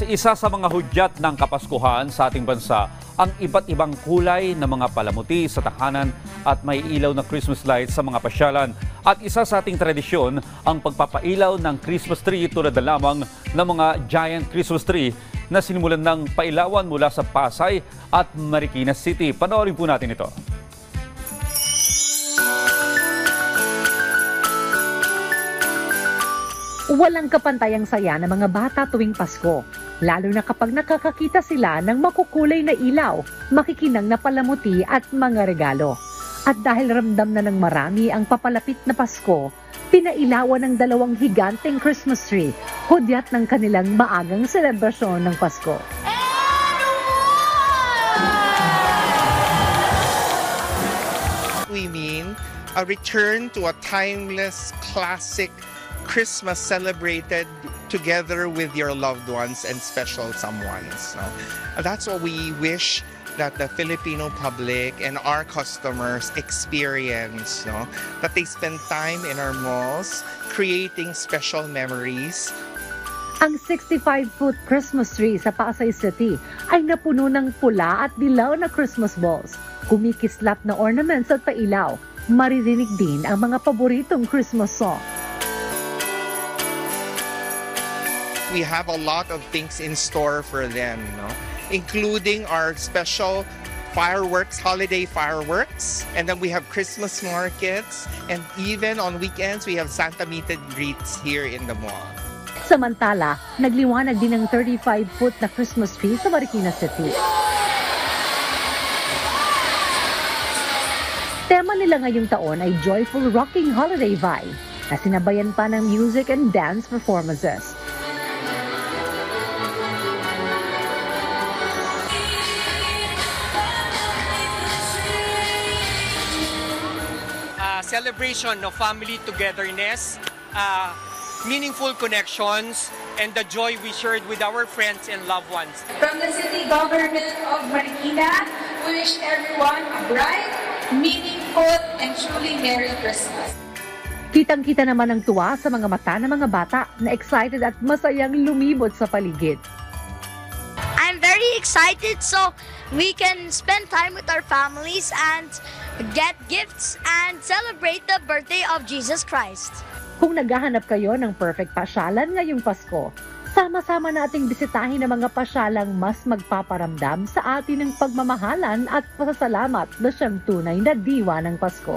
Isa sa mga hudyat ng Kapaskuhan sa ating bansa ang iba't ibang kulay ng mga palamuti sa tahanan at may ilaw na Christmas lights sa mga pasyalan. At isa sa ating tradisyon ang pagpapailaw ng Christmas tree tulad na lamang ng mga giant Christmas tree na sinimulan ng pailawan mula sa Pasay at Marikina City. Panoorin po natin ito. Walang kapantayang saya ng mga bata tuwing Pasko, lalo na kapag nakakakita sila ng makukulay na ilaw, makikinang na palamuti at mga regalo. At dahil ramdam na ng marami ang papalapit na Pasko, pinailawan ng dalawang higanteng Christmas tree, hudyat ng kanilang maagang selebrasyon ng Pasko. We mean a return to a timeless classic Christmas celebrated together with your loved ones and special someones. No? That's what we wish that the Filipino public and our customers experience. No? That they spend time in our malls creating special memories. Ang 65-foot Christmas tree sa Pasay City ay napuno ng pula at dilaw na Christmas balls, kumikislap na ornaments at pailaw. Maririnig din ang mga paboritong Christmas song. We have a lot of things in store for them, no? Including our special fireworks, holiday fireworks, and then we have Christmas markets, and even on weekends, we have Santa meet and greets here in the mall. Samantala, nagliwanag din ng 35-foot na Christmas tree sa Marikina City. Tema nila ngayong taon ay Joyful Rocking Holiday Vibe, na sinabayan pa ng music and dance performances. Celebration of family togetherness, meaningful connections, and the joy we shared with our friends and loved ones. From the City Government of Marikina, we wish everyone a bright, meaningful, and truly Merry Christmas. Kitang-kita naman ang tuwa sa mga mata ng mga bata na excited at masayang lumibot sa paligid. I'm very excited so we can spend time with our families and get gifts and celebrate the birthday of Jesus Christ. Kung naghahanap kayo ng perfect pasyalan ngayong Pasko, sama-sama nating bisitahin ang mga pasyalang mas magpaparamdam sa atin ng pagmamahalan at pasasalamat na siyang tunay na diwa ng Pasko.